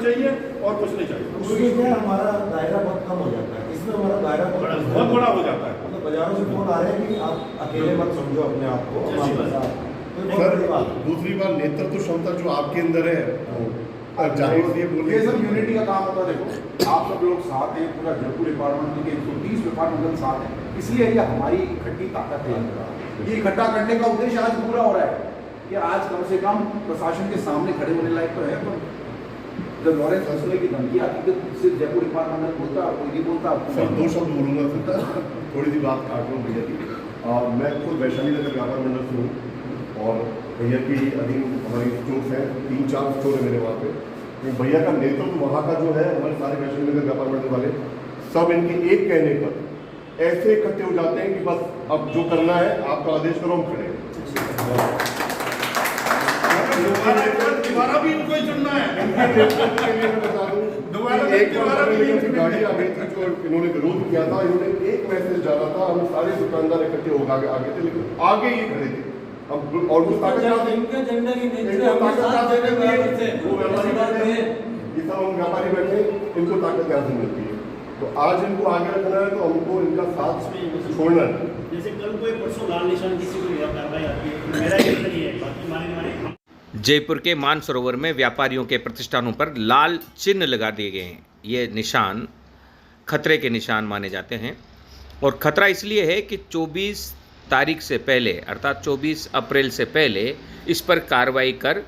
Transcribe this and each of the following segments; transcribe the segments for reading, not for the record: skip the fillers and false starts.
चाहिए और कुछ नहीं चाहिए। उसमें क्या हमारा दायरा बहुत कम हो जाता है, इसमें हमारा दायरा बहुत बड़ा हो जाता है। मतलब बाजारों से फोन आ रहे हैं कि आप अकेले मत समझो अपने आप को, हमारे साथ। सर दूसरी बात नेतृत्व क्षमता जो आपके अंदर है, जाहिर सी ये सब यूनिटी का काम होता है। देखो आप सब लोग साथ हैं, पूरा जयपुर डिपार्टमेंट के 130 डिपार्टमेंट साथ हैं, इसलिए ये हमारी इकट्ठी ताकत है। ये इकट्ठा करने का उद्देश्य आज पूरा हो रहा है कि आज कम से कम प्रशासन के सामने खड़े होने लायक तो है। पर जब लॉरेंस फैसले की धमकी आती है तो सिर्फ जयपुर डिपार्टमेंट बोलता, कोई नहीं बोलता। सर 2 शब्द बोलूँगा सर, थोड़ी सी बात काट रहा हूँ भैया की। मैं खुद वैशाली नगर व्यापार मंडल से हूँ और भैया की अधीन हमारी स्टोर्स हैं, 3-4 स्टोर है मेरे वहाँ पे। तो भैया का नेतृत्व वहाँ का जो है, हमारे सारे वैशाली नगर व्यापार मंडल वाले सब इनके एक कहने पर ऐसे इकट्ठे हो जाते हैं कि बस अब जो करना है आपका आदेश करो, हम खड़े हैं। दोबारा भी इनको ही चुनना है। बता दूं, एक गाड़ी आ गई थी जो इन्होंने विरोध किया था, इन्होंने एक मैसेज डाला था, हम सारे दुकानदार इकट्ठे हो आगे थे, लेकिन आगे ही खड़े थे। अब और वो ताकत वो व्यापारी बैठे, ये सब हम व्यापारी बैठे, इनको ताकत यहाँ से मिलती है। तो आज इनको आगे रखना है तो हमको इनका साथ छोड़ना है। जैसे कल कोई परसों लाल निशान किसी को कार्रवाई आती है, मेरा ये नहीं है, बाकी माने जयपुर के मानसरोवर में व्यापारियों के प्रतिष्ठानों पर लाल चिन्ह लगा दिए गए हैं। ये निशान खतरे के निशान माने जाते हैं और खतरा इसलिए है कि 24 तारीख से पहले अर्थात 24 अप्रैल से पहले इस पर कार्रवाई कर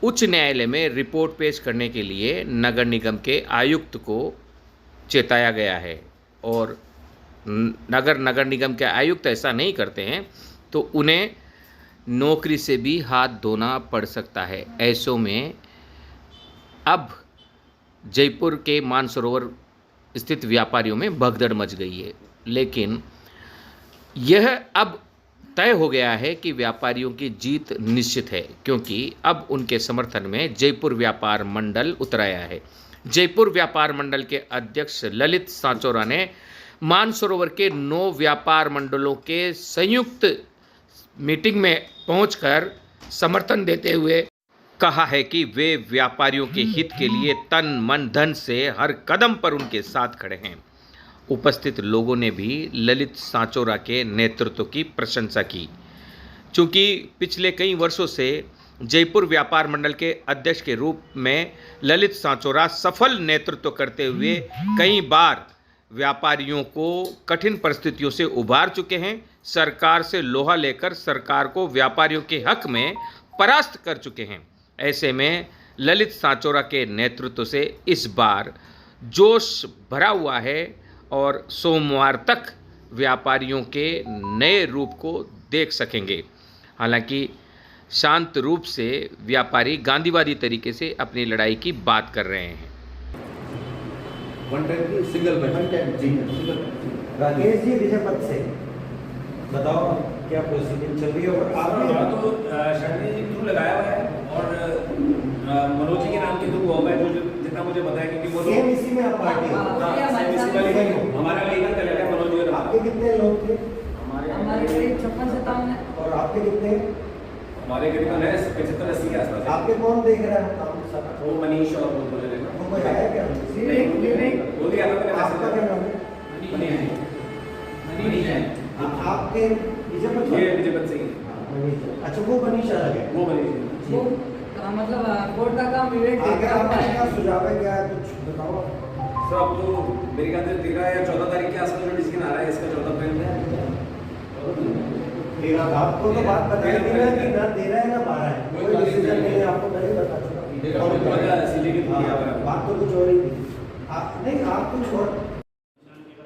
उच्च न्यायालय में रिपोर्ट पेश करने के लिए नगर निगम के आयुक्त को चेताया गया है। और नगर निगम के आयुक्त ऐसा नहीं करते हैं तो उन्हें नौकरी से भी हाथ धोना पड़ सकता है। ऐसों में अब जयपुर के मानसरोवर स्थित व्यापारियों में भगदड़ मच गई है, लेकिन यह अब तय हो गया है कि व्यापारियों की जीत निश्चित है, क्योंकि अब उनके समर्थन में जयपुर व्यापार मंडल उतर आया है। जयपुर व्यापार मंडल के अध्यक्ष ललित सांचौरा ने मानसरोवर के 9 व्यापार मंडलों के संयुक्त मीटिंग में पहुंचकर समर्थन देते हुए कहा है कि वे व्यापारियों के हित के लिए तन मन धन से हर कदम पर उनके साथ खड़े हैं। उपस्थित लोगों ने भी ललित सांचौरा के नेतृत्व की प्रशंसा की। चूँकि पिछले कई वर्षों से जयपुर व्यापार मंडल के अध्यक्ष के रूप में ललित सांचौरा सफल नेतृत्व करते हुए कई बार व्यापारियों को कठिन परिस्थितियों से उबार चुके हैं, सरकार से लोहा लेकर सरकार को व्यापारियों के हक में परास्त कर चुके हैं। ऐसे में ललित सांचौरा के नेतृत्व से इस बार जोश भरा हुआ है और सोमवार तक व्यापारियों के नए रूप को देख सकेंगे। हालांकि शांत रूप से व्यापारी गांधीवादी तरीके से अपनी लड़ाई की बात कर रहे हैं। राकेश जी विजयपथ से बताओ क्या प्रोसीडिंग चल रही है। और आपने तो शर्मी जी क्यों लगाया हुआ है और मनोज जी के नाम की तो वो है जो जितना मुझे पता है, क्योंकि वो सेम इसी में आप पार्टी हमारा लीगल कर लेगा मनोज जी। आपके कितने लोग थे? हमारे करीब 56-57 है। और आपके कितने? हमारे करीबन है 75-80 के आसपास। आपके कौन देख रहा है काम सारा? वो मनीष और वो बोले लेगा। वो कोई आया क्या? बोल दिया था आपका क्या नाम है? आपके विजयपथ? ये विजयपथ से ही। अच्छा वो मनीष आ गया। वो मनीष वो मतलब कोर्ट का काम विवेक आगे आपका क्या सुझाव है, क्या है कुछ बताओ। सर अब तो मेरी ख्याल से 13 या 14 तारीख के आसपास जो डिसीजन आ रहा है इसका 14 अप्रैल में। आपको तो बात बताई थी ना कि ना 13 है ना 12 है, कोई डिसीजन नहीं है, आपको पहले बता चुका। और सीधे की बात तो कुछ और ही थी। नहीं आप कुछ और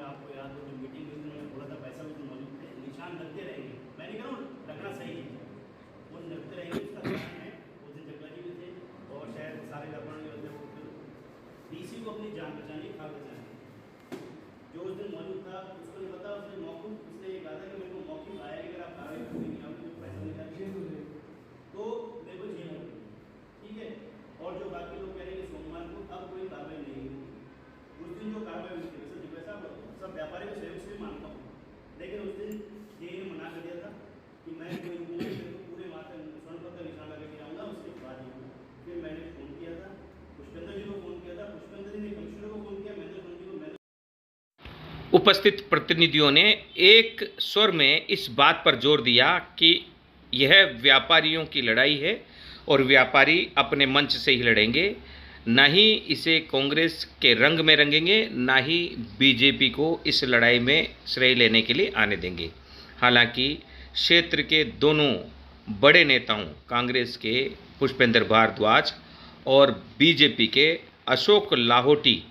आपको याद हो मीटिंग में बोला था पैसा भी मौजूद थे, निशान लगते रहेंगे। मैं नहीं करूँ रखना सही है, वो लगते रहेंगे। उसका कारण है उस दिन जगला जी भी थे और शायद सारे व्यापार डीसी को अपनी जान बचानी खा बचानी। जो उस दिन मौजूद था उसको नहीं पता, उसने मौकूफ उसने ये कहा था कि मेरे को मौकूफ आया कि अगर आप कार्रवाई करते नहीं आओगे तो पैसा निकालिए तो मेरे को जेल होगी, ठीक है। और जो बाकी लोग कह रहे हैं कि सोमवार को अब कोई कार्रवाई नहीं होगी। उस दिन जो कार्रवाई हुई थी वैसे वैसा सब व्यापारी को सहयोग से मानता हूँ, लेकिन उस दिन जेल ने मना कर दिया था कि मैं कोई पूरे माथे स्वर्ण पत्र निशान लगा के आऊँगा, उसके बाद ही। फिर मैंने फ़ोन किया था पुष्पेंद्र जी को, उपस्थित प्रतिनिधियों ने एक स्वर में इस बात पर जोर दिया कि यह व्यापारियों की लड़ाई है और व्यापारी अपने मंच से ही लड़ेंगे, न ही इसे कांग्रेस के रंग में रंगेंगे, न ही बीजेपी को इस लड़ाई में श्रेय लेने के लिए आने देंगे। हालांकि क्षेत्र के दोनों बड़े नेताओं कांग्रेस के पुष्पेंद्र भारद्वाज और बीजेपी के अशोक लाहोटी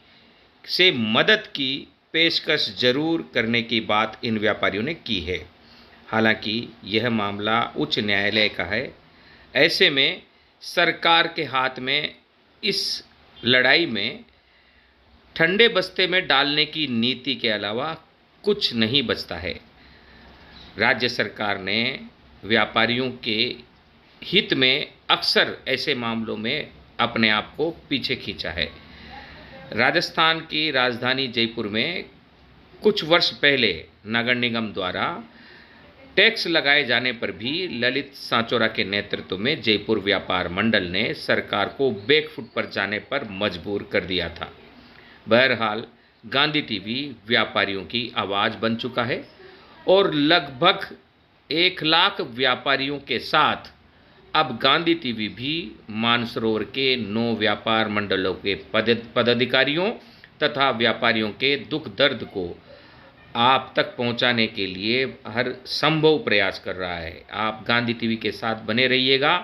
से मदद की पेशकश जरूर करने की बात इन व्यापारियों ने की है। हालांकि यह मामला उच्च न्यायालय का है। ऐसे में सरकार के हाथ में इस लड़ाई में ठंडे बस्ते में डालने की नीति के अलावा कुछ नहीं बचता है। राज्य सरकार ने व्यापारियों के हित में अक्सर ऐसे मामलों में अपने आप को पीछे खींचा है। राजस्थान की राजधानी जयपुर में कुछ वर्ष पहले नगर निगम द्वारा टैक्स लगाए जाने पर भी ललित सांचौरा के नेतृत्व में जयपुर व्यापार मंडल ने सरकार को बैकफुट पर जाने पर मजबूर कर दिया था। बहरहाल गांधी टीवी व्यापारियों की आवाज़ बन चुका है और लगभग 1 लाख व्यापारियों के साथ अब गांधी टीवी भी मानसरोवर के 9 व्यापार मंडलों के पदाधिकारियों तथा व्यापारियों के दुख दर्द को आप तक पहुंचाने के लिए हर संभव प्रयास कर रहा है। आप गांधी टीवी के साथ बने रहिएगा।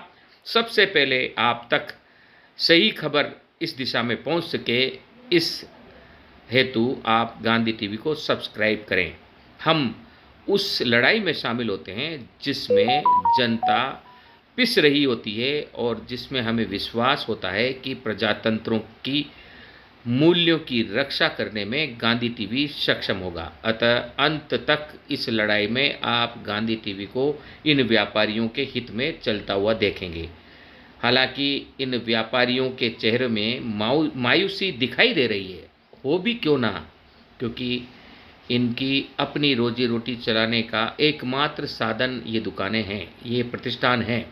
सबसे पहले आप तक सही खबर इस दिशा में पहुंच सके, इस हेतु आप गांधी टीवी को सब्सक्राइब करें। हम उस लड़ाई में शामिल होते हैं जिसमें जनता पिस रही होती है और जिसमें हमें विश्वास होता है कि प्रजातंत्रों की मूल्यों की रक्षा करने में गांधी टीवी सक्षम होगा। अतः अंत तक इस लड़ाई में आप गांधी टीवी को इन व्यापारियों के हित में चलता हुआ देखेंगे। हालांकि इन व्यापारियों के चेहरे में मायूसी दिखाई दे रही है, हो भी क्यों ना, क्योंकि इनकी अपनी रोजी रोटी चलाने का एकमात्र साधन ये दुकानें हैं, ये प्रतिष्ठान हैं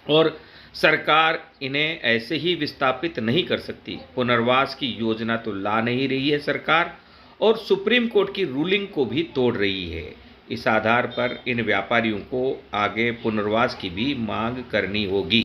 और सरकार इन्हें ऐसे ही विस्थापित नहीं कर सकती। पुनर्वास की योजना तो ला नहीं रही है सरकार और सुप्रीम कोर्ट की रूलिंग को भी तोड़ रही है। इस आधार पर इन व्यापारियों को आगे पुनर्वास की भी मांग करनी होगी।